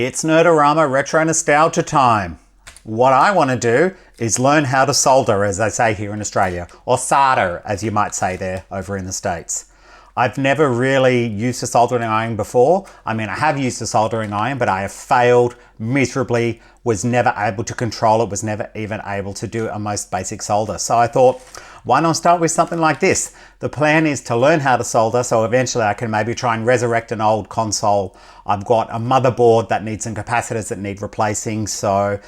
It's Nerdorama Retro Nostalgia time. What I want to do is learn how to solder, as they say here in Australia, or solder, as you might say there over in the States. I've never really used a soldering iron before. I mean, I have used a soldering iron, but I have failed miserably, was never able to control it, was never even able to do a most basic solder. So I thought, why not start with something like this? The plan is to learn how to solder, so eventually I can maybe try and resurrect an old console. I've got a motherboard that needs some capacitors that need replacing, so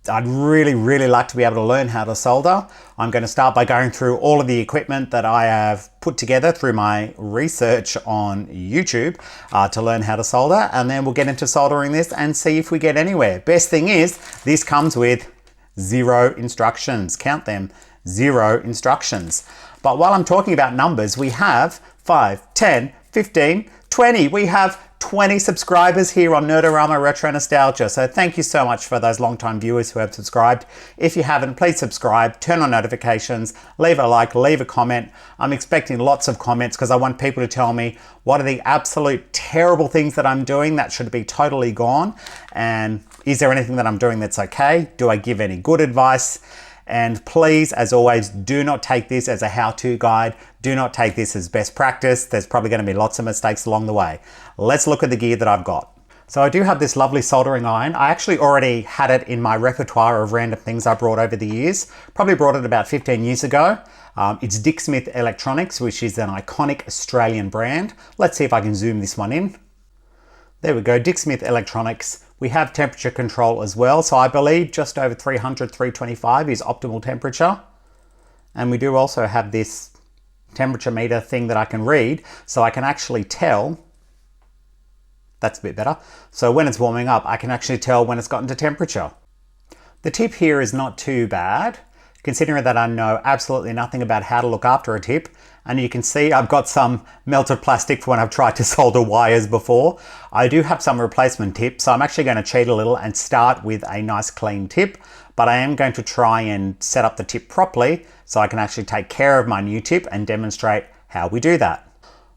I'd really like to be able to learn how to solder. I'm going to start by going through all of the equipment that I have put together through my research on YouTube to learn how to solder, and then we'll get into soldering this and see if we get anywhere. Best thing is, this comes with 0 instructions. Count them, 0 instructions. But while I'm talking about numbers, we have 5, 10, 15, 20. We have 20 subscribers here on Nerdorama Retro Nostalgia. So thank you so much for those long-time viewers who have subscribed. If you haven't, please subscribe, turn on notifications, leave a like, leave a comment. I'm expecting lots of comments because I want people to tell me what are the absolute terrible things that I'm doing that should be totally gone. And is there anything that I'm doing that's okay? Do I give any good advice? And please, as always, do not take this as a how-to guide. Do not take this as best practice. There's probably going to be lots of mistakes along the way. Let's look at the gear that I've got. So I do have this lovely soldering iron. I actually already had it in my repertoire of random things I brought over the years. Probably brought it about 15 years ago. It's Dick Smith Electronics, which is an iconic Australian brand. Let's see if I can zoom this one in. There we go, Dick Smith Electronics. We have temperature control as well. So I believe just over 300, 325 is optimal temperature. And we do also have this temperature meter thing that I can read. So I can actually tell, that's a bit better. So when it's warming up, I can actually tell when it's gotten to temperature. The tip here is not too bad, considering that I know absolutely nothing about how to look after a tip. And you can see I've got some melted plastic for when I've tried to solder wires before. I do have some replacement tips, so I'm actually going to cheat a little and start with a nice clean tip, but I am going to try and set up the tip properly so I can actually take care of my new tip and demonstrate how we do that.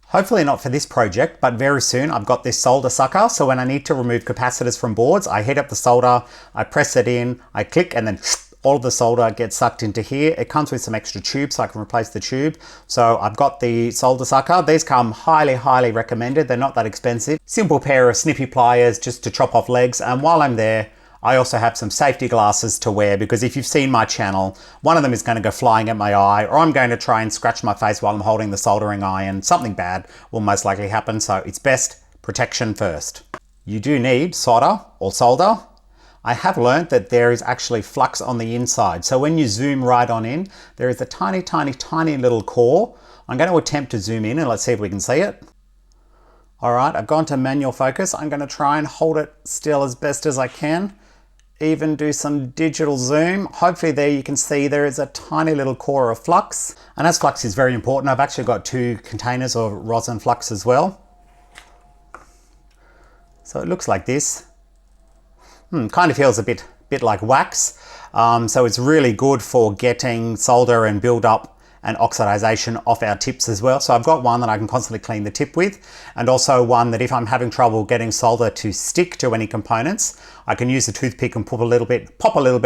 Hopefully not for this project, but very soon I've got this solder sucker, so when I need to remove capacitors from boards, I heat up the solder, I press it in, I click, and then all of the solder gets sucked into here. It comes with some extra tubes so I can replace the tube. So I've got the solder sucker. These come highly recommended. They're not that expensive. Simple pair of snippy pliers just to chop off legs. And while I'm there, I also have some safety glasses to wear because if you've seen my channel, one of them is going to go flying at my eye, or I'm going to try and scratch my face while I'm holding the soldering iron. Something bad will most likely happen. So it's best protection first. You do need solder or solder. I have learned that there is actually flux on the inside. So when you zoom right on in, there is a tiny little core. I'm going to attempt to zoom in and let's see if we can see it. All right, I've gone to manual focus. I'm going to try and hold it still as best as I can. Even do some digital zoom. Hopefully there you can see there is a tiny little core of flux. And as flux is very important, I've actually got 2 containers of rosin flux as well. So it looks like this. Kind of feels a bit like wax. So it's really good for getting solder and build up and oxidization off our tips as well. So I've got one that I can constantly clean the tip with, and also one that if I'm having trouble getting solder to stick to any components, I can use a toothpick and pop a little bit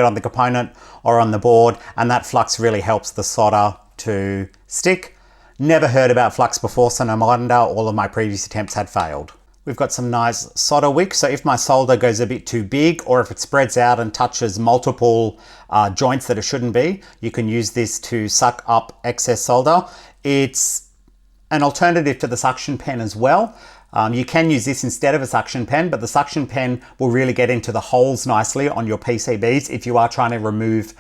on the component or on the board, and that flux really helps the solder to stick. Never heard about flux before, so no wonder all of my previous attempts had failed. We've got some nice solder wick, so if my solder goes a bit too big or if it spreads out and touches multiple joints that it shouldn't be, you can use this to suck up excess solder. It's an alternative to the suction pen as well. You can use this instead of a suction pen, but the suction pen will really get into the holes nicely on your PCBs if you are trying to remove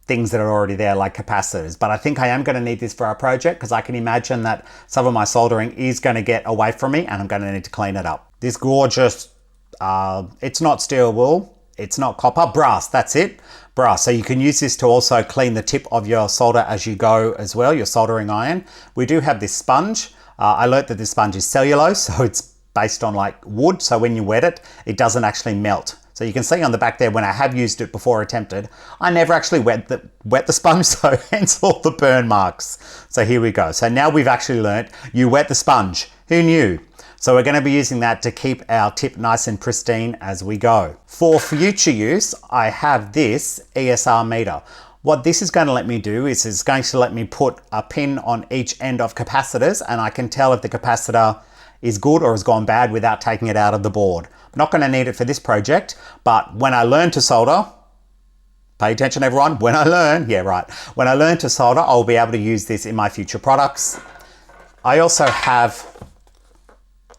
things that are already there like capacitors. But I think I am going to need this for our project because I can imagine that some of my soldering is going to get away from me and I'm going to need to clean it up. This gorgeous, it's not steel wool, it's not copper, brass, that's it, brass. So you can use this to also clean the tip of your solder as you go as well, your soldering iron. We do have this sponge. I learned that this sponge is cellulose, so it's based on like wood. So when you wet it, it doesn't actually melt. So you can see on the back there, when I have used it before attempted, I never actually wet the sponge, so hence all the burn marks. So here we go. So now we've actually learnt you wet the sponge. Who knew? So we're going to be using that to keep our tip nice and pristine as we go. For future use, I have this ESR meter. What this is going to let me do is it's going to let me put a pin on each end of capacitors, and I can tell if the capacitor is good or has gone bad without taking it out of the board. I'm not going to need it for this project, but when I learn to solder, pay attention everyone, when I learn to solder, I'll be able to use this in my future products. I also have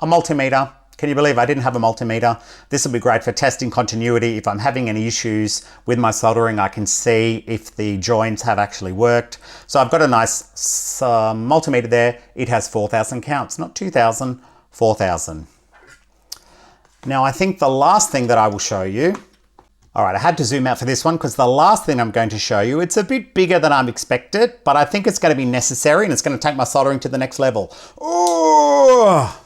a multimeter. Can you believe I didn't have a multimeter? This will be great for testing continuity. If I'm having any issues with my soldering, I can see if the joints have actually worked. So I've got a nice multimeter there. It has 4,000 counts, not 2,000, 4,000. Now I think the last thing that I will show you, all right, I had to zoom out for this one because the last thing I'm going to show you, it's a bit bigger than I'm expected, but I think it's going to be necessary and it's going to take my soldering to the next level. Oh!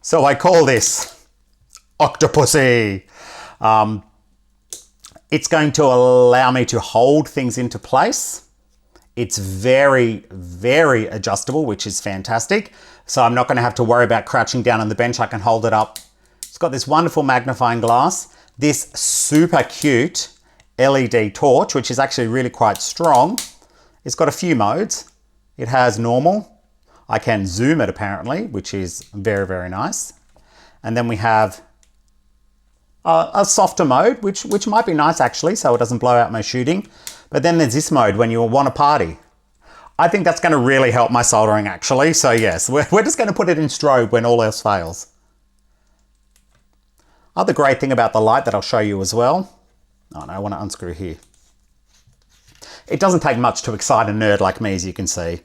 So I call this Octopussy. It's going to allow me to hold things into place. It's very, very adjustable, which is fantastic. So I'm not going to have to worry about crouching down on the bench. I can hold it up. It's got this wonderful magnifying glass, this super cute LED torch, which is actually really quite strong. It's got a few modes. It has normal. I can zoom it apparently, which is very, very nice. And then we have a softer mode, which might be nice actually, so it doesn't blow out my shooting. But then there's this mode when you want to party. I think that's going to really help my soldering actually. So yes, we're just going to put it in strobe when all else fails. Other great thing about the light that I'll show you as well. Oh no, I want to unscrew here. It doesn't take much to excite a nerd like me, as you can see.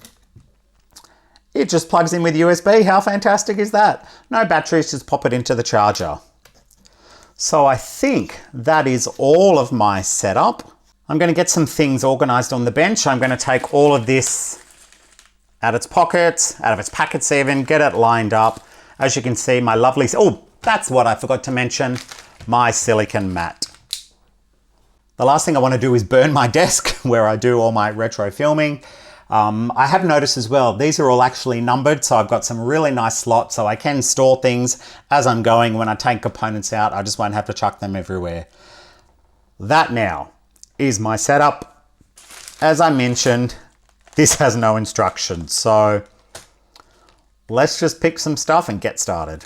It just plugs in with USB. How fantastic is that? No batteries, just pop it into the charger. So I think that is all of my setup. I'm going to get some things organized on the bench. I'm going to take all of this out of its pockets, out of its packets even, get it lined up. As you can see, my lovely, oh, that's what I forgot to mention, my silicone mat. The last thing I want to do is burn my desk where I do all my retro filming. I have noticed as well, these are all actually numbered, so I've got some really nice slots so I can store things as I'm going. When I take components out, I just won't have to chuck them everywhere. That now is my setup. As I mentioned, this has no instructions, so let's just pick some stuff and get started.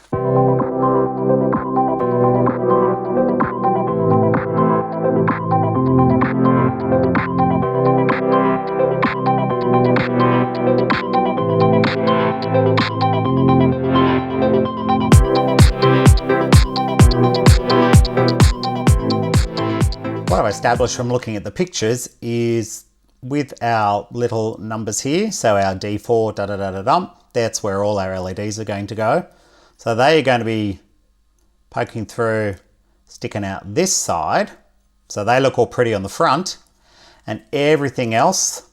What I've established from looking at the pictures is with our little numbers here, so our D4, that's where all our LEDs are going to go. So they are going to be poking through, sticking out this side. So they look all pretty on the front, and everything else,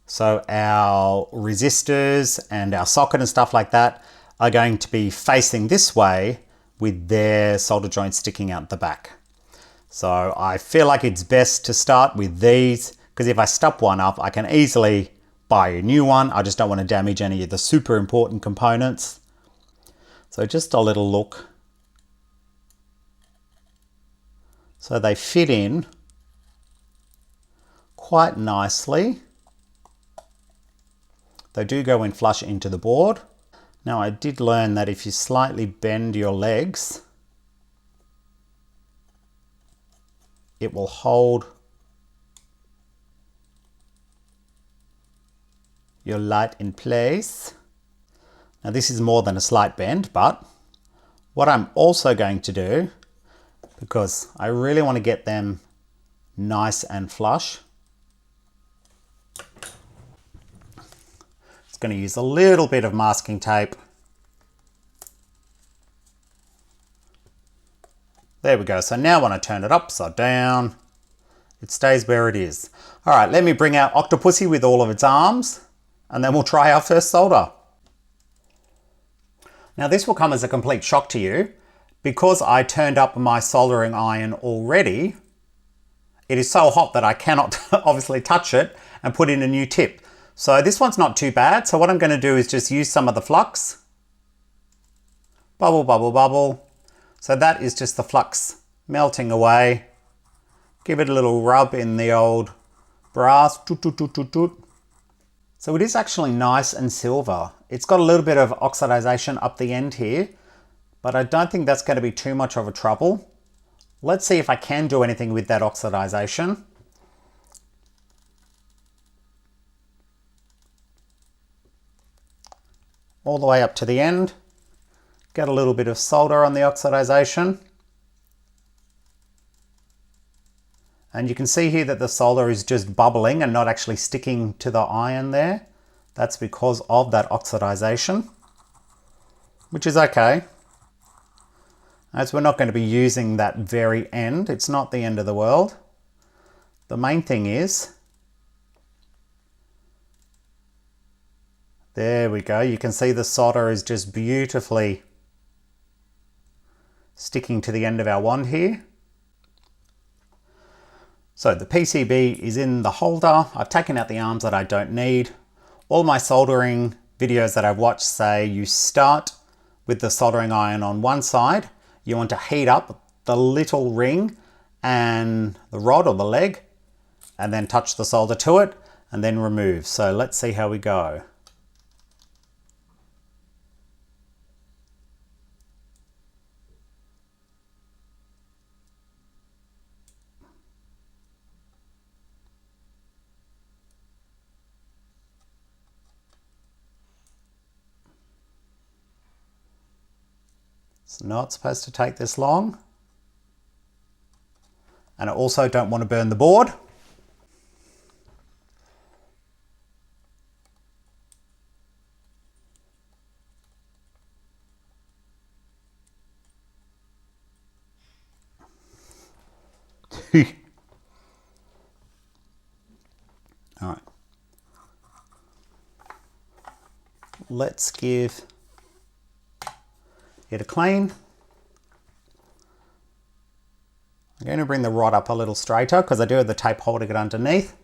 so our resistors and our socket and stuff like that, are going to be facing this way with their solder joints sticking out the back. So I feel like it's best to start with these, because if I stop one up, I can easily buy a new one. I just don't want to damage any of the super important components. So just a little look. So they fit in quite nicely. They do go in flush into the board. Now I did learn that if you slightly bend your legs, it will hold your light in place. Now this is more than a slight bend, but what I'm also going to do, because I really want to get them nice and flush, it's going to use a little bit of masking tape. There we go. So now when I turn it upside down, it stays where it is. All right, let me bring out Octopussy with all of its arms, and then we'll try our first solder. Now this will come as a complete shock to you. Because I turned up my soldering iron already, it is so hot that I cannot obviously touch it and put in a new tip. So this one's not too bad. So what I'm going to do is just use some of the flux Bubble, bubble, bubble. So that is just the flux melting away. Give it a little rub in the old brass. Toot, toot, toot, toot, toot. So it is actually nice and silver. It's got a little bit of oxidization up the end here, but I don't think that's going to be too much of a trouble. Let's see if I can do anything with that oxidization. All the way up to the end. Get a little bit of solder on the oxidization. And you can see here that the solder is just bubbling and not actually sticking to the iron there. That's because of that oxidization, which is okay, as we're not going to be using that very end. It's not the end of the world. The main thing is, there we go. You can see the solder is just beautifully sticking to the end of our wand here. So the PCB is in the holder. I've taken out the arms that I don't need. All my soldering videos that I've watched say you start with the soldering iron on one side. You want to heat up the little ring and the rod or the leg, and then touch the solder to it and then remove. So let's see how we go. It's not supposed to take this long. And I also don't want to burn the board. All right. Let's give it a clean. I'm going to bring the rod up a little straighter because I do have the tape holding it underneath.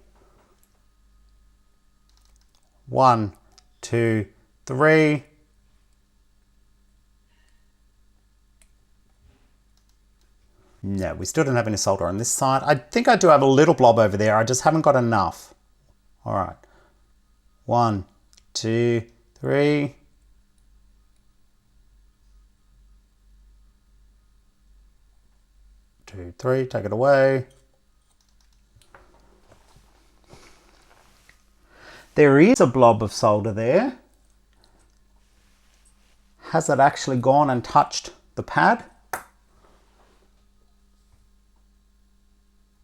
1, 2, 3. No, we still don't have any solder on this side. I think I do have a little blob over there. I just haven't got enough. All right. 1, 2, 3. Two, three, take it away. There is a blob of solder there. Has it actually gone and touched the pad?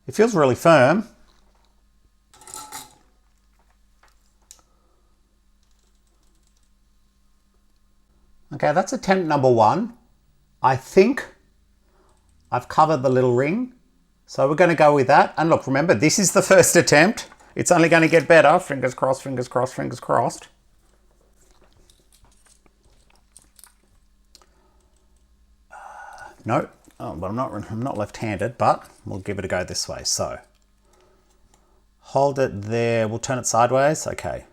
It feels really firm. Okay, that's attempt number 1. I think I've covered the little ring, so we're going to go with that. And look, remember, this is the first attempt. It's only going to get better. Fingers crossed, fingers crossed, fingers crossed. No, oh, but I'm not left-handed, but we'll give it a go this way. So hold it there. We'll turn it sideways. Okay.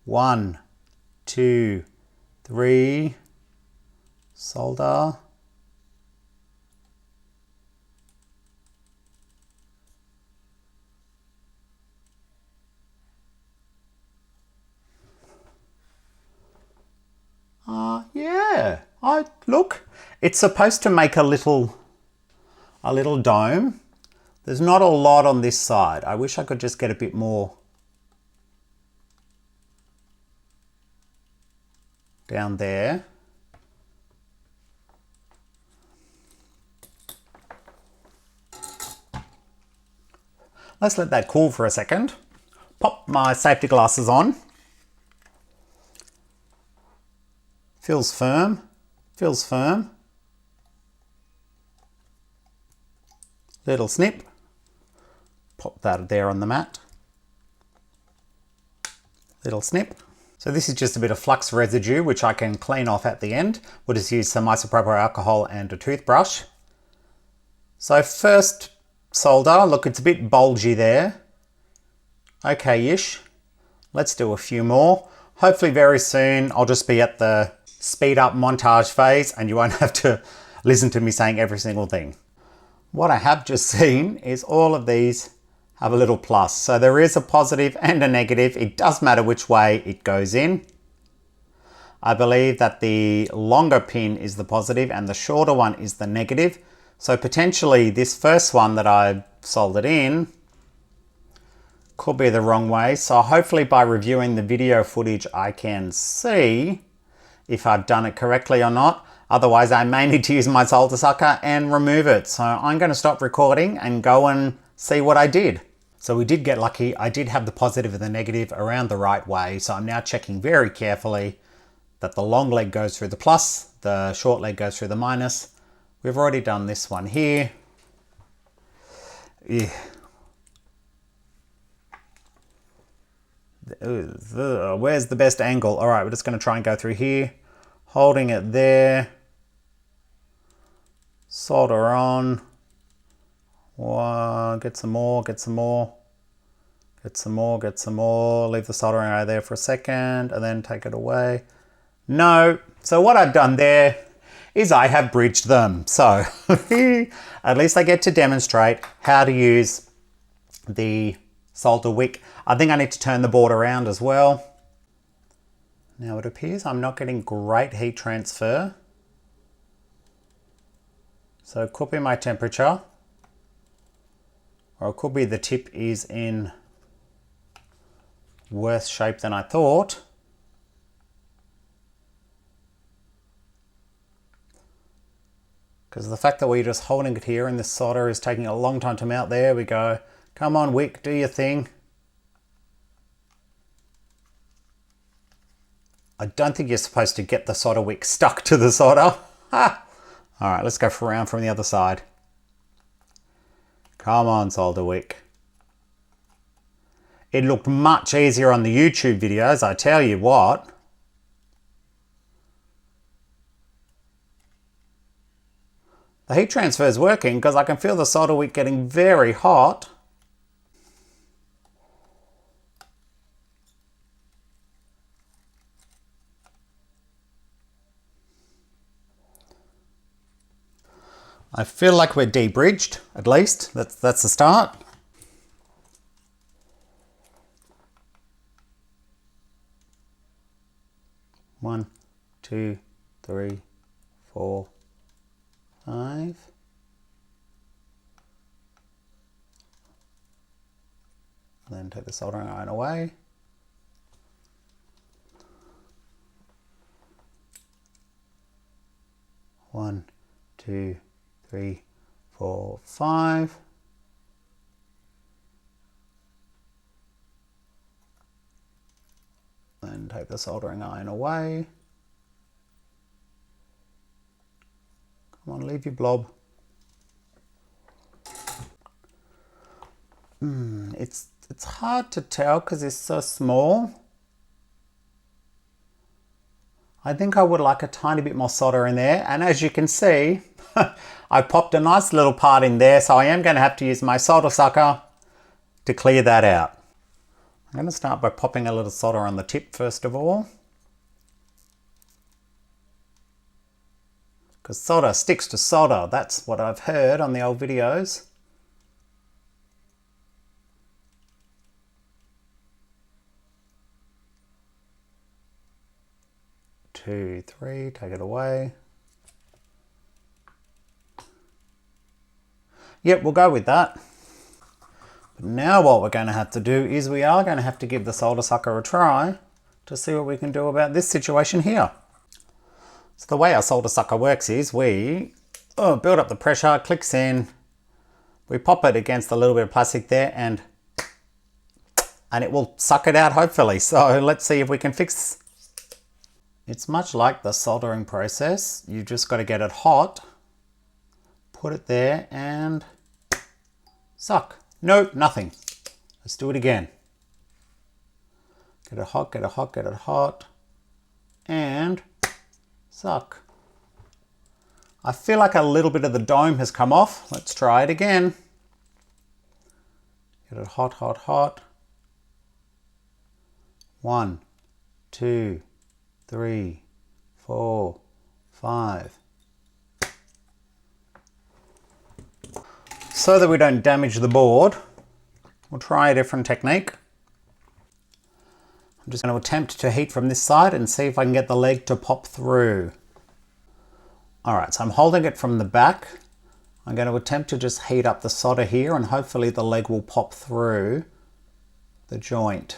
1, 2, 3. Solder. Yeah. Look, it's supposed to make a little dome. There's not a lot on this side. I wish I could just get a bit more down there. Let's let that cool for a second. Pop my safety glasses on. Feels firm, feels firm. Little snip. Pop that there on the mat. Little snip. So this is just a bit of flux residue which I can clean off at the end. We'll just use some isopropyl alcohol and a toothbrush. So first solder, look, it's a bit bulgy there. Okay-ish. Let's do a few more. Hopefully very soon I'll just be at the speed up montage phase and you won't have to listen to me saying every single thing. What I have just seen is all of these have a little plus. So there is a positive and a negative. It does matter which way it goes in. I believe that the longer pin is the positive and the shorter one is the negative. So potentially this first one that I've soldered in could be the wrong way. So hopefully by reviewing the video footage, I can see if I've done it correctly or not. Otherwise, I may need to use my solder sucker and remove it. So I'm going to stop recording and go and see what I did. So we did get lucky. I did have the positive and the negative around the right way. So I'm now checking very carefully that the long leg goes through the plus, the short leg goes through the minus. We've already done this one here. Yeah. Where's the best angle? All right, we're just going to try and go through here, holding it there. Solder on. Whoa, get some more, get some more. Get some more, get some more. Leave the soldering iron there for a second and then take it away. No. So what I've done there is I have bridged them. So at least I get to demonstrate how to use the solder wick. I think I need to turn the board around as well. Now it appears I'm not getting great heat transfer. So it could be my temperature, or it could be the tip is in worse shape than I thought. Because the fact that we're just holding it here and this solder is taking a long time to melt. There we go. Come on, wick, do your thing. I don't think you're supposed to get the solder wick stuck to the solder. Ha! All right, let's go for around from the other side. Come on, solder wick. It looked much easier on the YouTube videos, I tell you what. The heat transfer is working because I can feel the solder wick getting very hot. I feel like we're debridged, at least. That's the start. One, two, three, four, 5. Then take the soldering iron away. One, 2, 3, 4, 5. Then take the soldering iron away. Come on, leave your blob. It's hard to tell because it's so small. I think I would like a tiny bit more solder in there. And as you can see, I popped a nice little part in there. So I am going to have to use my solder sucker to clear that out. I'm going to start by popping a little solder on the tip first of all. Because solder sticks to solder. That's what I've heard on the old videos. Two, three, take it away. Yep, we'll go with that. But now what we're going to have to do is we are going to have to give the solder sucker a try to see what we can do about this situation here. So the way our solder sucker works is we build up the pressure, clicks in, we pop it against a little bit of plastic there and it will suck it out hopefully. So let's see if we can fix. It's much like the soldering process. You just got to get it hot, put it there and suck. Nope, nothing. Let's do it again. Get it hot, get it hot, get it hot and suck. I feel like a little bit of the dome has come off. Let's try it again. Get it hot, hot, hot. 1, 2, 3, 4, 5. So that we don't damage the board, we'll try a different technique. I'm just going to attempt to heat from this side and see if I can get the leg to pop through. Alright, so I'm holding it from the back. I'm going to attempt to just heat up the solder here and hopefully the leg will pop through the joint.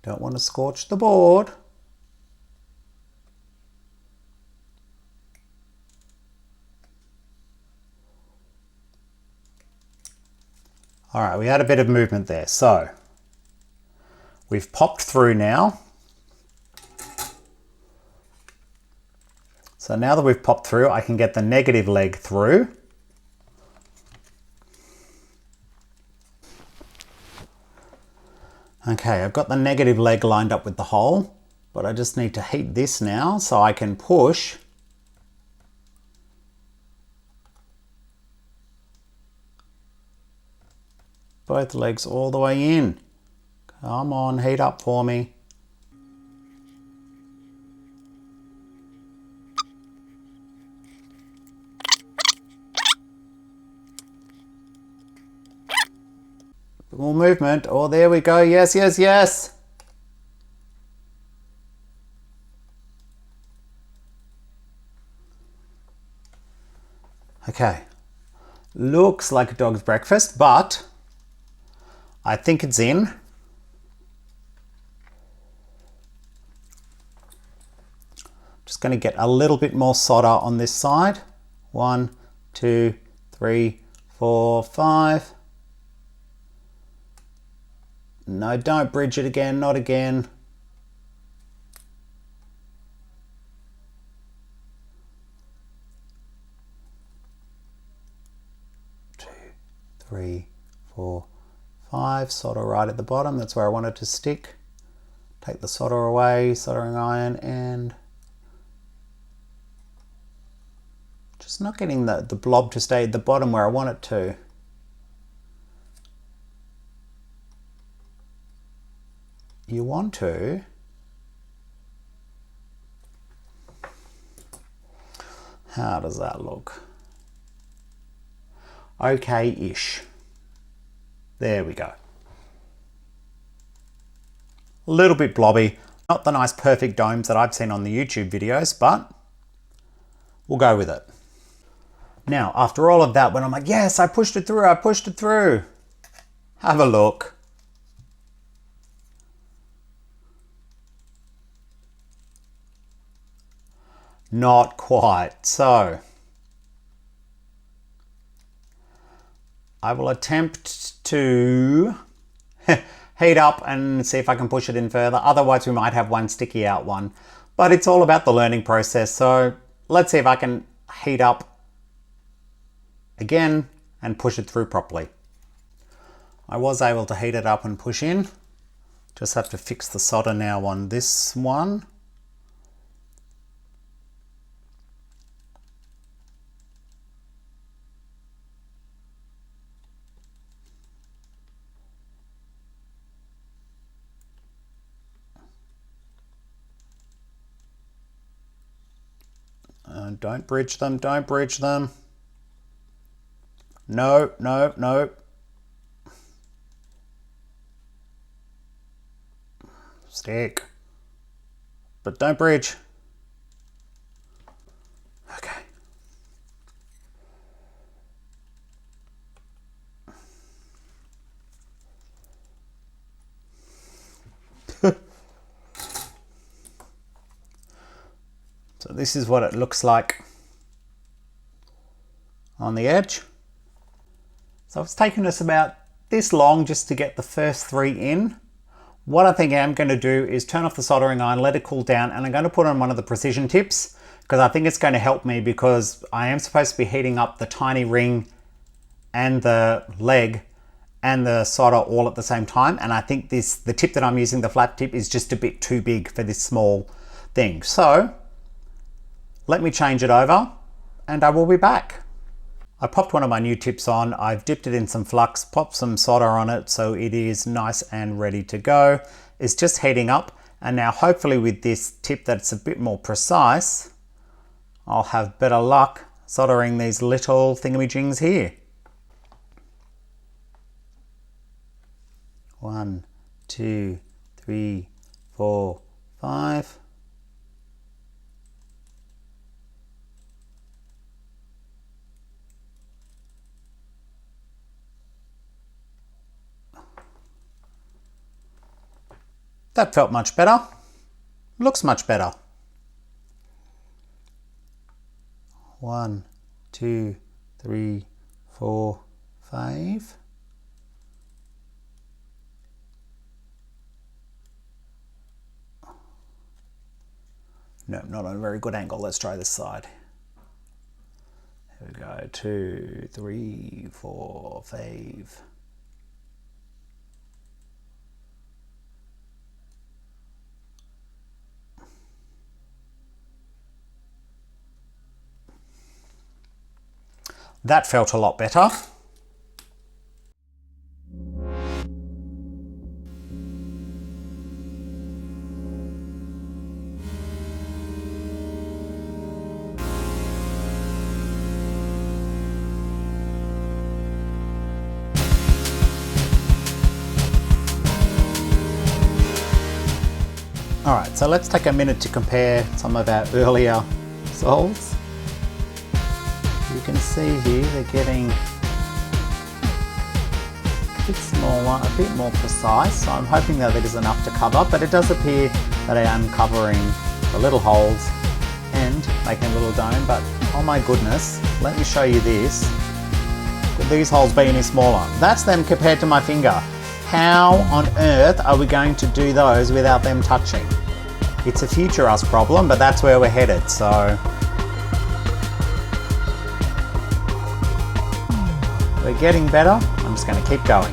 Don't want to scorch the board. All right, we had a bit of movement there. So we've popped through now. So now that we've popped through, I can get the negative leg through. Okay, I've got the negative leg lined up with the hole, but I just need to heat this now so I can push both legs all the way in. Come on, heat up for me. More movement. Oh, there we go. Yes, yes, yes. Okay. Looks like a dog's breakfast, but I think it's in. Just going to get a little bit more solder on this side. 1, 2, 3, 4, 5. No, don't bridge it again, not again. Two, 3, 4, 5. Solder right at the bottom, that's where I want it to stick. Take the solder away, soldering iron, and just not getting the blob to stay at the bottom where I want it to. You want to. How does that look? Okay-ish. There we go. A little bit blobby. Not the nice perfect domes that I've seen on the YouTube videos, but we'll go with it. Now, after all of that, when I'm like, yes, I pushed it through, I pushed it through. Have a look. Not quite. So I will attempt to heat up and see if I can push it in further. Otherwise we might have one sticky out one, but it's all about the learning process. So let's see if I can heat up again and push it through properly. I was able to heat it up and push in. Just have to fix the solder now on this one. Don't bridge them, don't bridge them. No, no, no. Stick. But don't bridge. Okay. So this is what it looks like on the edge. So it's taken us about this long just to get the first 3 in. What I think I'm going to do is turn off the soldering iron, let it cool down, and I'm going to put on one of the precision tips because I think it's going to help me, because I am supposed to be heating up the tiny ring and the leg and the solder all at the same time, and I think the tip that I'm using, the flap tip, is just a bit too big for this small thing. So let me change it over and I will be back. I popped one of my new tips on, I've dipped it in some flux, popped some solder on it so it is nice and ready to go. It's just heating up, and now hopefully with this tip that's a bit more precise, I'll have better luck soldering these little thingamajigs here. 1, 2, 3, 4, 5. That felt much better. Looks much better. 1, 2, 3, 4, 5. No, not on a very good angle. Let's try this side. Here we go. 2, 3, 4, 5. That felt a lot better. Alright, so let's take a minute to compare some of our earlier solds. You can see here they're getting a bit smaller, a bit more precise, so I'm hoping that is enough to cover, but it does appear that I am covering the little holes and making a little dome, but oh my goodness, let me show you this. Could these holes be any smaller? That's them compared to my finger. How on earth are we going to do those without them touching? It's a future us problem, but that's where we're headed, so we're getting better. I'm just going to keep going.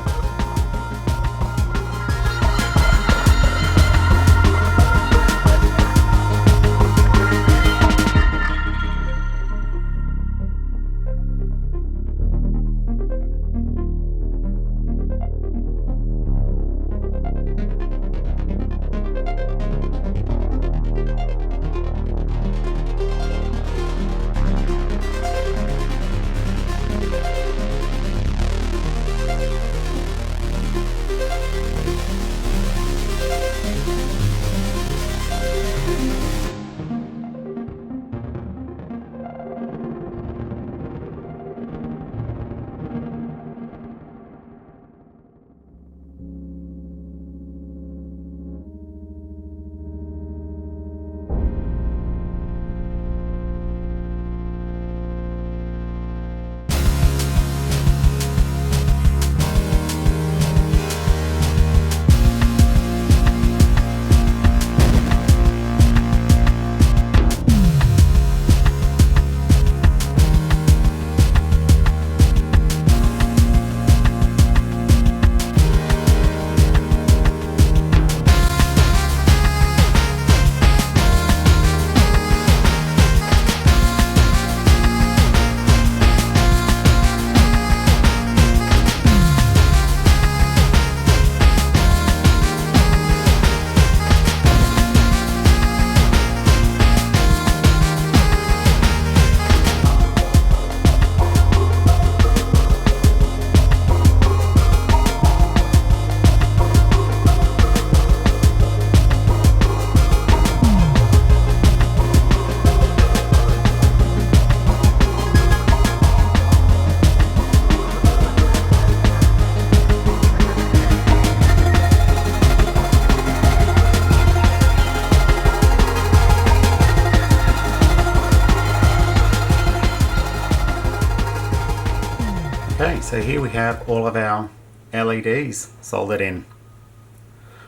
Okay, so here we have all of our LEDs soldered in.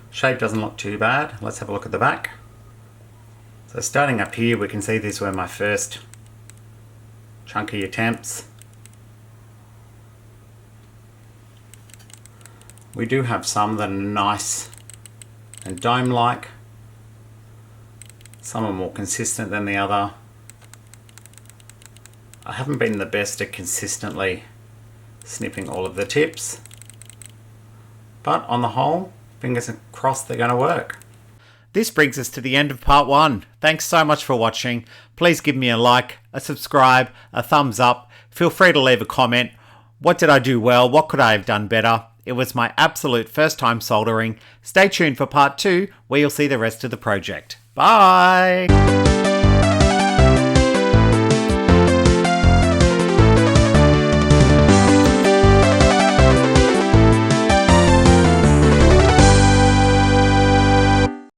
Shape doesn't look too bad. Let's have a look at the back. So starting up here, we can see these were my first chunky attempts. We do have some that are nice and dome-like. Some are more consistent than the other. I haven't been the best at consistently snipping all of the tips, but on the whole, fingers crossed they're going to work. This brings us to the end of part 1. Thanks so much for watching. Please give me a like, a subscribe, a thumbs up. Feel free to leave a comment. What did I do well? What could I have done better? It was my absolute first time soldering. Stay tuned for part 2 where you'll see the rest of the project. Bye!